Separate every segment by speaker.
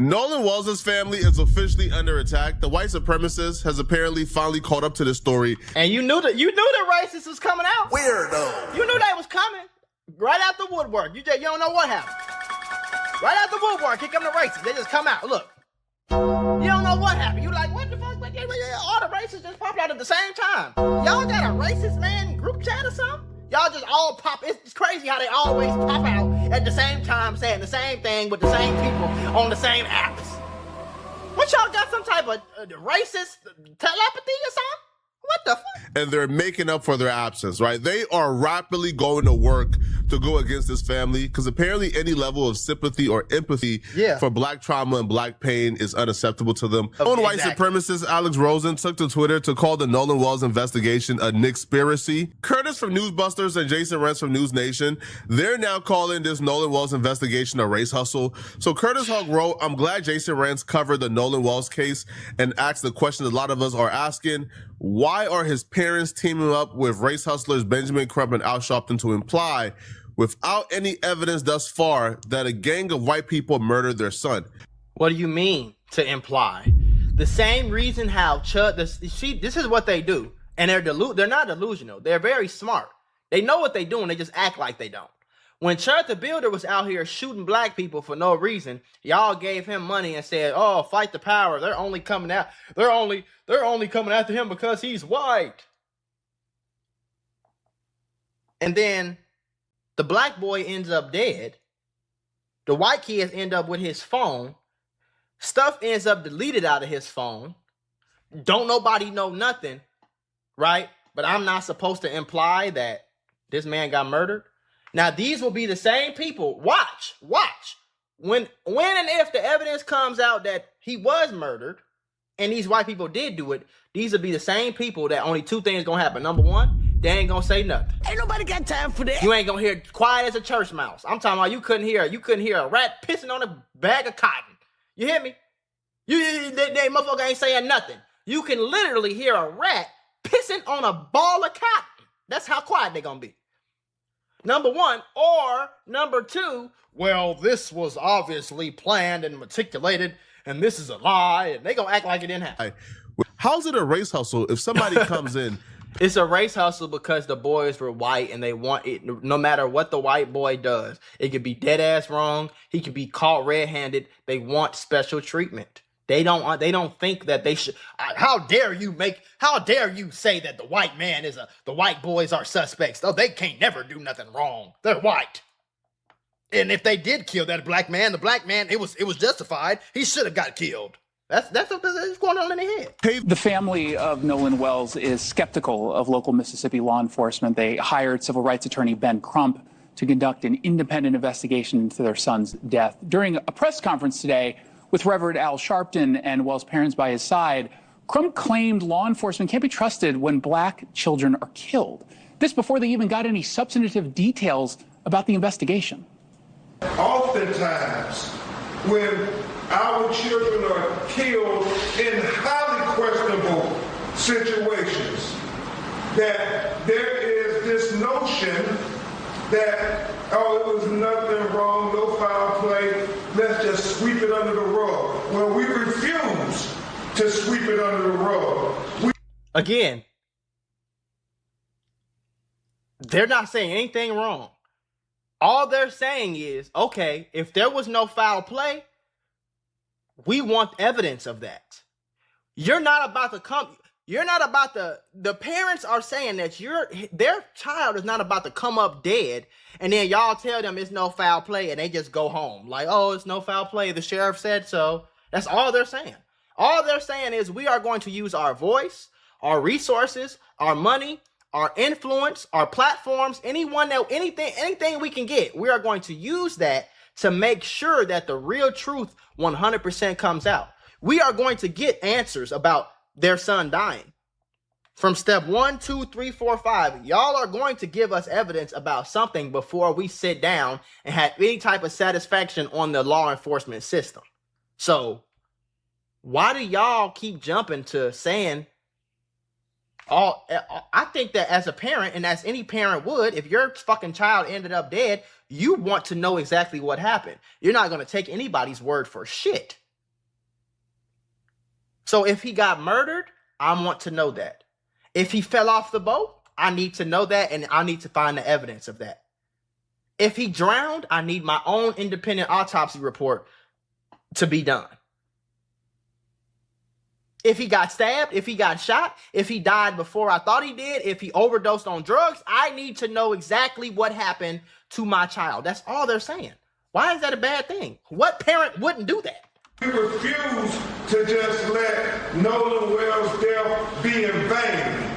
Speaker 1: Nolan Walls' family is officially under attack. The white supremacist has apparently finally caught up to this story.
Speaker 2: And you knew the racist was coming out.
Speaker 3: Weirdo.
Speaker 2: You knew they was coming. Right out the woodwork. You don't know what happened. Right out the woodwork, here come the racists. They just come out. Look. You don't know what happened. You like, what the fuck? All the racists just popped out at the same time. Y'all got a racist man group chat or something? Y'all just all pop. It's crazy how they always pop out at the same time saying the same thing with the same people on the same apps. What, y'all got some type of racist telepathy or something? What the fuck?
Speaker 1: And they're making up for their absence, right? They are rapidly going to work to go against this family because apparently any level of sympathy or empathy for black trauma and black pain is unacceptable to them. Own white supremacist Alex Rosen took to Twitter to call the Nolan Wells investigation a Nickspiracy. Curtis from Newsbusters and Jason Rentz from News Nation, they're now calling this Nolan Wells investigation a race hustle. So Curtis Hawk wrote, I'm glad Jason Rentz covered the Nolan Wells case and asked the question a lot of us are asking. Why are his parents teaming up with race hustlers Benjamin Crump and Al Sharpton to imply, without any evidence thus far, that a gang of white people murdered their son?
Speaker 2: What do you mean to imply? The same reason how this is what they do, and they're not delusional. They're very smart. They know what they do, and they just act like they don't. When Chud the Builder was out here shooting black people for no reason, y'all gave him money and said, "Oh, fight the power. They're only coming out. They're only coming after him because he's white." And then the black boy ends up dead. The white kids end up with his phone. Stuff ends up deleted out of his phone. Don't nobody know nothing, right? But I'm not supposed to imply that this man got murdered. Now, these will be the same people. Watch. When and if the evidence comes out that he was murdered and these white people did do it, these will be the same people that only two things gonna happen. Number one, they ain't gonna say nothing.
Speaker 3: Ain't nobody got time for that.
Speaker 2: You ain't gonna hear quiet as a church mouse. I'm talking about you couldn't hear a rat pissing on a bag of cotton. You hear me? They motherfucker ain't saying nothing. You can literally hear a rat pissing on a ball of cotton. That's how quiet they gonna be. Number one, or number two, well, this was obviously planned and reticulated, and this is a lie, and they gonna act like it didn't happen.
Speaker 1: How's it a race hustle if somebody comes in?
Speaker 2: It's a race hustle because the boys were white, and they want it. No matter what the white boy does, it could be dead ass wrong. He could be caught red-handed. They want special treatment. They don't think that they should. How dare you say that the white boys are suspects? Oh, they can't never do nothing wrong. They're white. And if they did kill that black man, it was justified. He should have got killed. That's what's going on in their head.
Speaker 4: The family of Nolan Wells is skeptical of local Mississippi law enforcement. They hired civil rights attorney Ben Crump to conduct an independent investigation into their son's death. During a press conference today, with Reverend Al Sharpton and Wells' parents by his side, Crump claimed law enforcement can't be trusted when black children are killed. This before they even got any substantive details about the investigation.
Speaker 5: Oftentimes, when our children are killed in highly questionable situations, that there is this notion that, oh, it was nothing wrong, no foul play, let's just sweep it under the rug. Well, we refuse to sweep it under the rug.
Speaker 2: Again, they're not saying anything wrong. All they're saying is, okay, if there was no foul play, we want evidence of that. The parents are saying that their child is not about to come up dead, and then y'all tell them it's no foul play, and they just go home. Like, oh, it's no foul play. The sheriff said so. That's all they're saying. All they're saying is we are going to use our voice, our resources, our money, our influence, our platforms, anything we can get. We are going to use that to make sure that the real truth 100% comes out. We are going to get answers about their son dying. From step 1, 2, 3, 4, 5, y'all are going to give us evidence about something before we sit down and have any type of satisfaction on the law enforcement system. So why do y'all keep jumping to saying, I think that as a parent, and as any parent would, if your fucking child ended up dead, you want to know exactly what happened. You're not going to take anybody's word for shit. So if he got murdered, I want to know that. If he fell off the boat, I need to know that, and I need to find the evidence of that. If he drowned, I need my own independent autopsy report to be done. If he got stabbed, if he got shot, if he died before I thought he did, if he overdosed on drugs, I need to know exactly what happened to my child. That's all they're saying. Why is that a bad thing? What parent wouldn't do that?
Speaker 5: We refuse to just let Nolan Wells' death be in vain.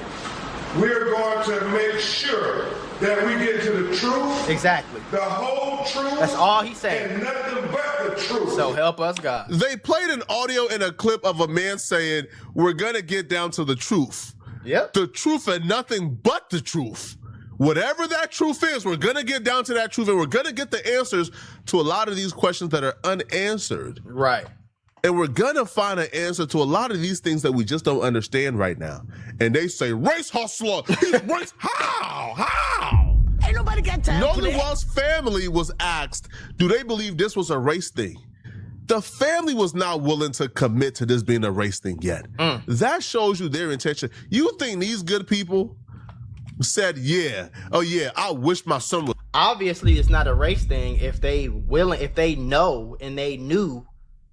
Speaker 5: We're going to make sure that we get to the truth.
Speaker 2: Exactly.
Speaker 5: The whole truth.
Speaker 2: That's all he's saying.
Speaker 5: And nothing but the truth.
Speaker 2: So help us God.
Speaker 1: They played an audio and a clip of a man saying, we're going to get down to the truth.
Speaker 2: Yep.
Speaker 1: The truth and nothing but the truth. Whatever that truth is, we're going to get down to that truth, and we're going to get the answers to a lot of these questions that are unanswered.
Speaker 2: Right.
Speaker 1: And we're going to find an answer to a lot of these things that we just don't understand right now. And they say, race hustler. He's race. How?
Speaker 3: Ain't nobody got time for
Speaker 1: Nolan
Speaker 3: that.
Speaker 1: Wells' family was asked, do they believe this was a race thing? The family was not willing to commit to this being a race thing yet. That shows you their intention. You think these good people said, yeah, oh yeah, I wish my son was.
Speaker 2: Obviously, it's not a race thing if they know and they knew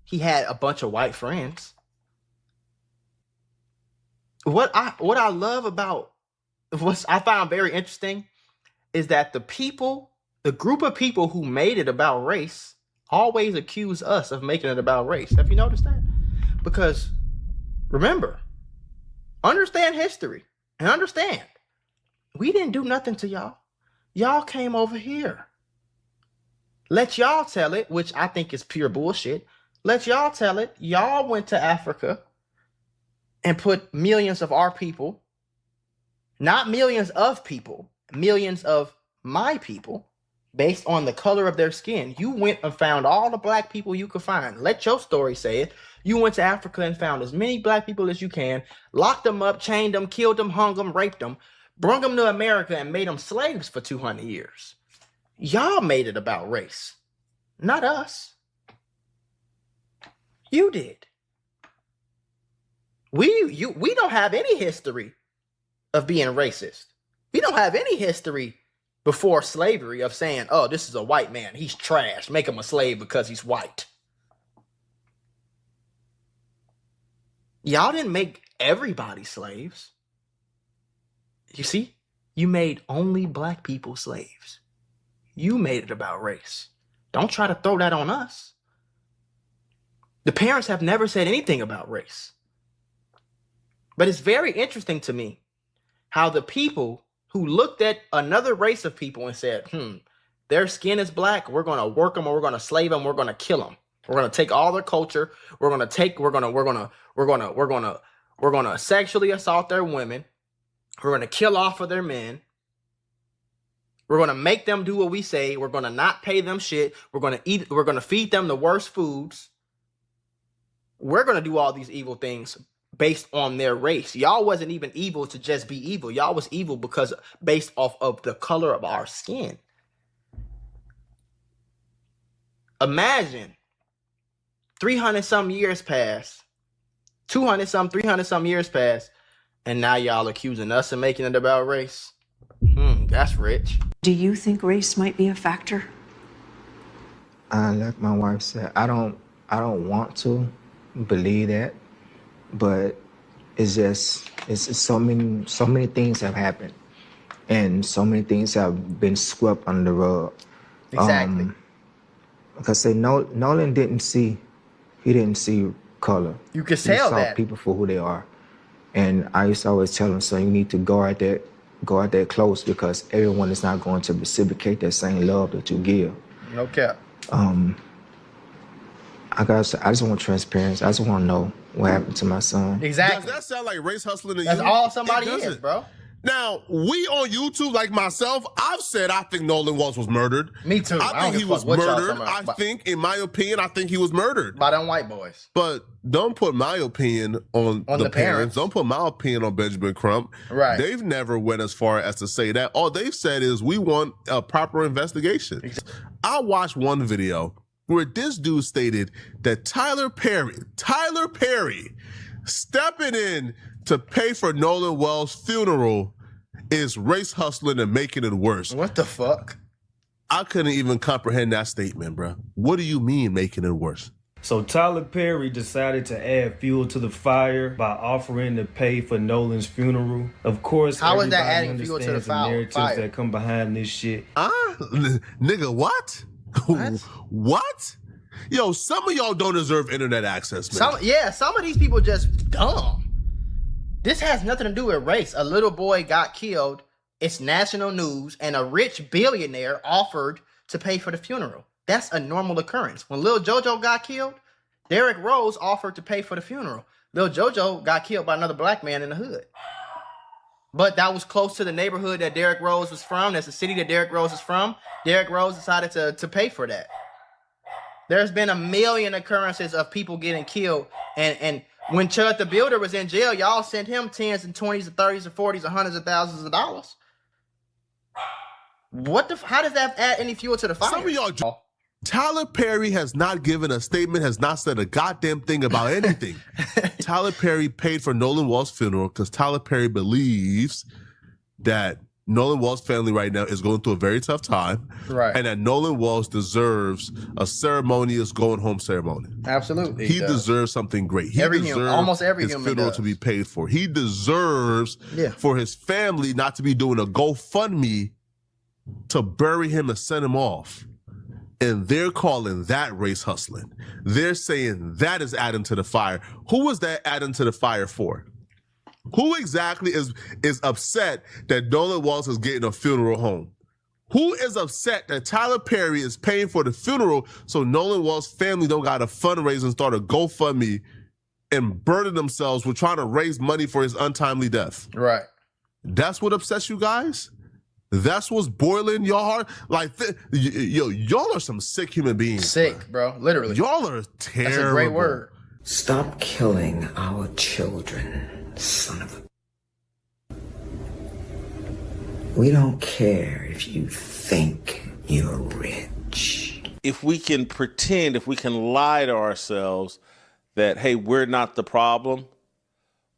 Speaker 2: he had a bunch of white friends. What I love about what I found very interesting is that the group of people who made it about race always accuse us of making it about race. Have you noticed that? Because remember, understand history and understand, we didn't do nothing to y'all. Y'all came over here. Let y'all tell it, which I think is pure bullshit. Let y'all tell it. Y'all went to Africa and put millions of our people, not millions of people, millions of my people, based on the color of their skin. You went and found all the black people you could find. Let your story say it. You went to Africa and found as many black people as you can, locked them up, chained them, killed them, hung them, raped them, brought them to America and made them slaves for 200 years. Y'all made it about race, not us. You did. We don't have any history of being racist. We don't have any history before slavery of saying, oh, this is a white man, he's trash, make him a slave because he's white. Y'all didn't make everybody slaves. You see, you made only black people slaves. You made it about race. Don't try to throw that on us. The parents have never said anything about race. But it's very interesting to me how the people who looked at another race of people and said, their skin is black, we're going to work them, or we're going to slave them, we're going to kill them. We're going to take all their culture, we're going to sexually assault their women, we're going to kill off of their men. We're going to make them do what we say. We're going to not pay them shit. We're going to feed them the worst foods. We're going to do all these evil things based on their race. Y'all wasn't even evil to just be evil. Y'all was evil because based off of the color of our skin. Imagine 300 some years pass, 200 some, 300 some years pass, and now y'all accusing us of making it about race. That's rich.
Speaker 6: Do you think race might be a factor?
Speaker 7: Like my wife said, I don't want to believe that, but it's so many things have happened, and so many things have been swept under the rug.
Speaker 2: Exactly.
Speaker 7: Because Nolan didn't see color.
Speaker 2: You could tell
Speaker 7: he saw
Speaker 2: that
Speaker 7: people for who they are, and I used to always tell him, so you need to guard that close, because everyone is not going to reciprocate that same love that you give.
Speaker 2: No cap.
Speaker 7: I just want transparency. I just want to know what happened to my son.
Speaker 2: Exactly.
Speaker 1: Does that sound like race hustling to you?
Speaker 2: That's all somebody is, bro.
Speaker 1: Now, we on YouTube, like myself, I've said I think Nolan Wells was murdered.
Speaker 2: Me too.
Speaker 1: I think he was murdered. I think, in my opinion, I think he was murdered.
Speaker 2: By them white boys.
Speaker 1: But don't put my opinion on the parents. Don't put my opinion on Benjamin Crump.
Speaker 2: Right.
Speaker 1: They've never went as far as to say that. All they've said is we want a proper investigation. Exactly. I watched one video where this dude stated that Tyler Perry stepping in to pay for Nolan Wells' funeral is race hustling and making it worse.
Speaker 2: What the fuck?
Speaker 1: I couldn't even comprehend that statement, bro. What do you mean making it worse?
Speaker 8: So Tyler Perry decided to add fuel to the fire by offering to pay for Nolan's funeral. Of course,
Speaker 2: how is
Speaker 8: everybody
Speaker 2: that adding fuel to the
Speaker 8: narratives
Speaker 2: fire
Speaker 8: that come behind this shit.
Speaker 1: Nigga, what? What? Yo, some of y'all don't deserve internet access, man.
Speaker 2: Some of these people just dumb. This has nothing to do with race. A little boy got killed. It's national news, and a rich billionaire offered to pay for the funeral. That's a normal occurrence. When Lil Jojo got killed, Derrick Rose offered to pay for the funeral. Lil Jojo got killed by another black man in the hood. But that was close to the neighborhood that Derrick Rose was from. That's the city that Derrick Rose is from. Derrick Rose decided to pay for that. There's been a million occurrences of people getting killed. And when Chud the Builder was in jail, y'all sent him 10s and 20s and 30s and 40s and hundreds of thousands of dollars. How does that add any fuel to the fire?
Speaker 1: Some of y'all... Tyler Perry has not given a statement, has not said a goddamn thing about anything. Tyler Perry paid for Nolan Wells' funeral because Tyler Perry believes that Nolan Wells' family right now is going through a very tough time.
Speaker 2: Right.
Speaker 1: And that Nolan Wells deserves a ceremonious going home ceremony.
Speaker 2: Absolutely.
Speaker 1: He deserves something great. He deserves
Speaker 2: almost every
Speaker 1: his
Speaker 2: human
Speaker 1: funeral
Speaker 2: does.
Speaker 1: to be paid for. He deserves for his family not to be doing a GoFundMe to bury him and send him off. And they're calling that race hustling. They're saying that is adding to the fire. Who is that adding to the fire for? Who exactly is upset that Nolan Wells is getting a funeral home? Who is upset that Tyler Perry is paying for the funeral so Nolan Wells' family don't got to fundraise and start a GoFundMe and burden themselves with trying to raise money for his untimely death?
Speaker 2: Right.
Speaker 1: That's what upsets you guys? That's what's boiling your heart? Like, y'all are some sick human beings.
Speaker 2: Sick, bro. Literally.
Speaker 1: Y'all are terrible.
Speaker 2: That's a great word.
Speaker 7: Stop killing our children, son of a... We don't care if you think you're rich.
Speaker 9: If we can pretend, if we can lie to ourselves that, hey, we're not the problem,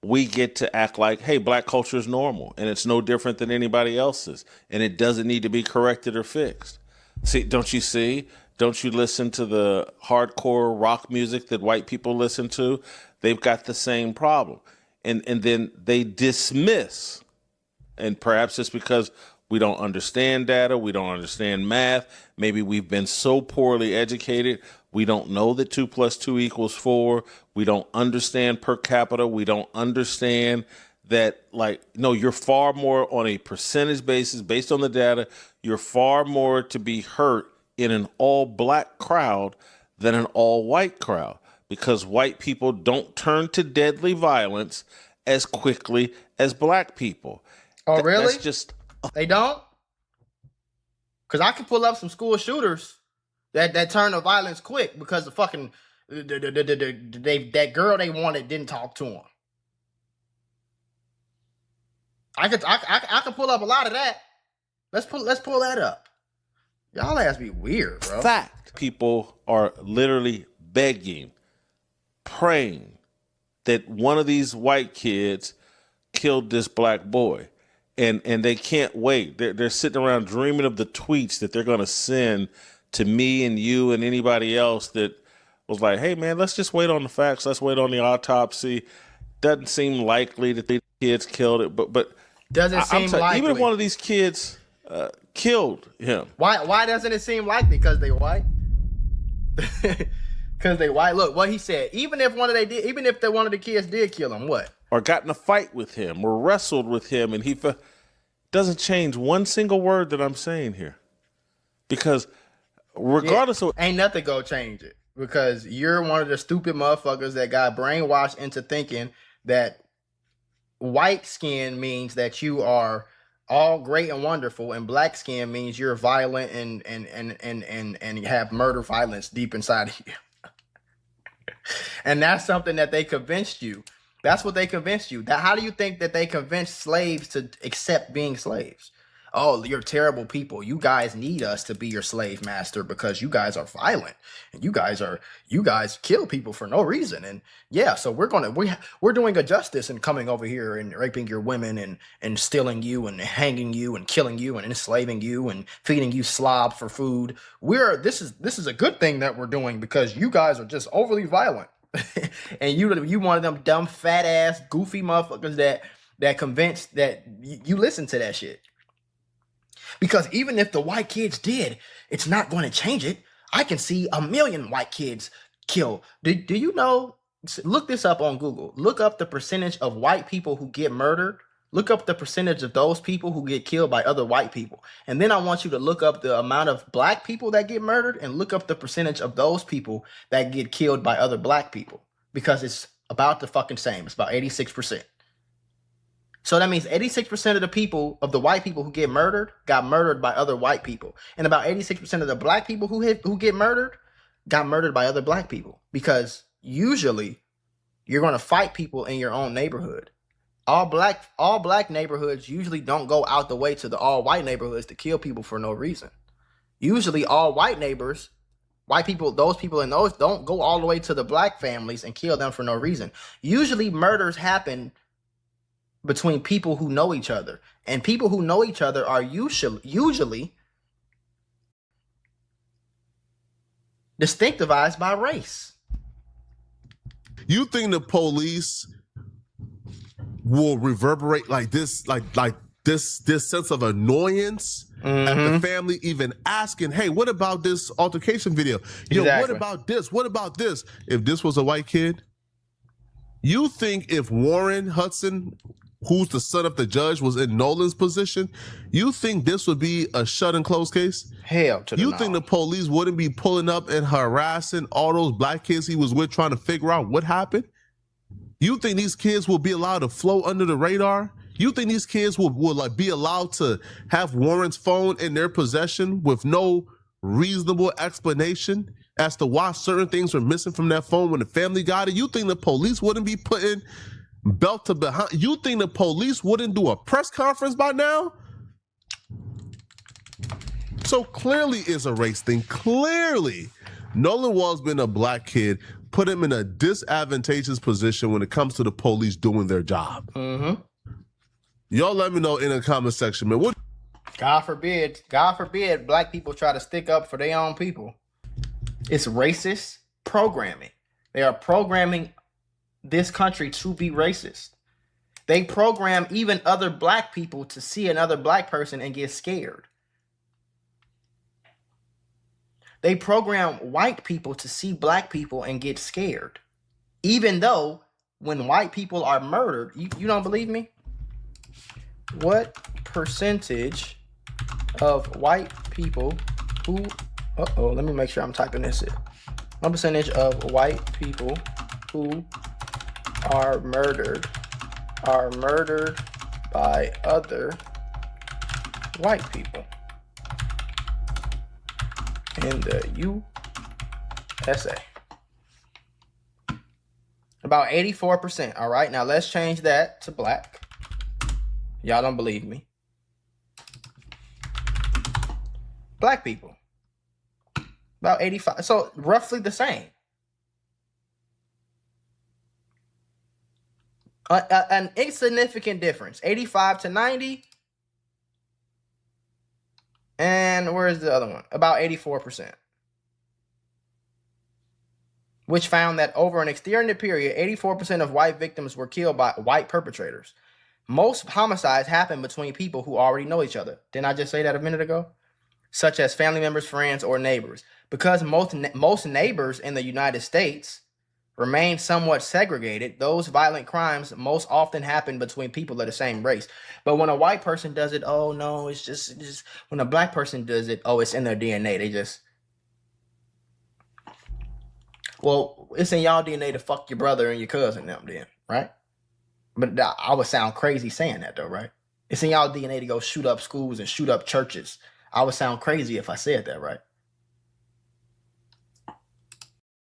Speaker 9: we get to act like, hey, black culture is normal and it's no different than anybody else's and it doesn't need to be corrected or fixed. See, don't you see? Don't you listen to the hardcore rock music that white people listen to? They've got the same problem. And then they dismiss, and perhaps it's because we don't understand data, we don't understand math, maybe we've been so poorly educated, we don't know that 2 + 2 = 4. We don't understand per capita. We don't understand that, no, you're far more on a percentage basis based on the data. You're far more to be hurt in an all black crowd than an all white crowd because white people don't turn to deadly violence as quickly as black people.
Speaker 2: Oh, really?
Speaker 9: That's just...
Speaker 2: They don't? Because I can pull up some school shooters that turn to violence quick because the fucking that girl they wanted didn't talk to him. I could pull up a lot of that. Let's pull that up. Y'all ass be weird, bro.
Speaker 9: Fact. People are literally begging, praying that one of these white kids killed this black boy. And they can't wait. They're sitting around dreaming of the tweets that they're going to send to me and you and anybody else that was like, hey, man, let's just wait on the facts. Let's wait on the autopsy. Doesn't seem likely that the kids killed it. But
Speaker 2: doesn't seem likely.
Speaker 9: Even if one of these kids killed him.
Speaker 2: Why doesn't it seem likely? Because they white? Because they white? Look, what he said. Even if one of the kids did kill him, what?
Speaker 9: Or got in a fight with him or wrestled with him and he doesn't change one single word that I'm saying here. Because regardless of...
Speaker 2: Ain't nothing gonna change it. Because you're one of the stupid motherfuckers that got brainwashed into thinking that white skin means that you are all great and wonderful, and black skin means you're violent and you have murder violence deep inside of you. And that's something that they convinced you. That's what they convinced you. How do you think that they convinced slaves to accept being slaves? oh, you're terrible people. You guys need us to be your slave master because you guys are violent and you guys kill people for no reason. And yeah, so we're doing a justice and coming over here and raping your women and stealing you and hanging you and killing you and enslaving you and feeding you slob for food. This is a good thing that we're doing because you guys are just overly violent. And you one of them dumb fat ass goofy motherfuckers that convinced that you listen to that shit. Because even if the white kids did, it's not going to change it. I can see 1 million white kids killed. Do you know? Look this up on Google. Look up the percentage of white people who get murdered. Look up the percentage of those people who get killed by other white people. And then I want you to look up the amount of black people that get murdered and look up the percentage of those people that get killed by other black people. Because it's about the fucking same. It's about 86%. So that means 86% of the people, of the white people who get murdered, got murdered by other white people. And about 86% of the black people who get murdered, got murdered by other black people. Because usually, you're going to fight people in your own neighborhood. All black neighborhoods usually don't go out the way to the all white neighborhoods to kill people for no reason. Usually, all white neighbors, white people, those people in those don't go all the way to the black families and kill them for no reason. Usually, murders happen between people who know each other. And people who know each other are usually distinctivized by race.
Speaker 1: You think the police will reverberate like this, like this sense of annoyance at the family even asking, hey, what about this altercation video? Yo, what about this? What about this? If this was a white kid, you think if Warren Hudson, who's the son of the judge, was in Nolan's position, you think this would be a shut and close case?
Speaker 2: Hell to the
Speaker 1: You think the police wouldn't be pulling up and harassing all those black kids he was with trying to figure out what happened? You think these kids will be allowed to flow under the radar? You think these kids will like be allowed to have Warren's phone in their possession with no reasonable explanation as to why certain things were missing from that phone when the family got it? You think the police wouldn't be putting belt to behind? You think the police wouldn't do a press conference by now? So clearly it's a race thing. Clearly, Nolan Wall's been a black kid, put him in a disadvantageous position when it comes to the police doing their job. Y'all let me know in the comment section, man. What?
Speaker 2: God forbid black people try to stick up for their own people. It's racist programming. They are programming this country to be racist. They program even other black people to see another black person and get scared. They program white people to see black people and get scared. Even though when white people are murdered, you don't believe me? What percentage of white people who, let me make sure I'm typing this in. What percentage of white people who are murdered by other white people in the USA? About 84%. All right, now let's change that to black. Y'all don't believe me. Black people, about 85. So roughly the same. An insignificant difference, 85 to 90. And where's the other one? About 84%. Which found that over an extended period, 84% of white victims were killed by white perpetrators. Most homicides happen between people who already know each other. Didn't I just say that a minute ago? Such as family members, friends, or neighbors. Because most neighbors in the United States remain somewhat segregated, those violent crimes most often happen between people of the same race. But when a white person does it, oh no, it's just when a black person does it, oh, it's in their DNA. They just, well, it's in y'all DNA to fuck your brother and your cousin them then, right? But I would sound crazy saying that though, right? It's in y'all DNA to go shoot up schools and shoot up churches. I would sound crazy if I said that, right?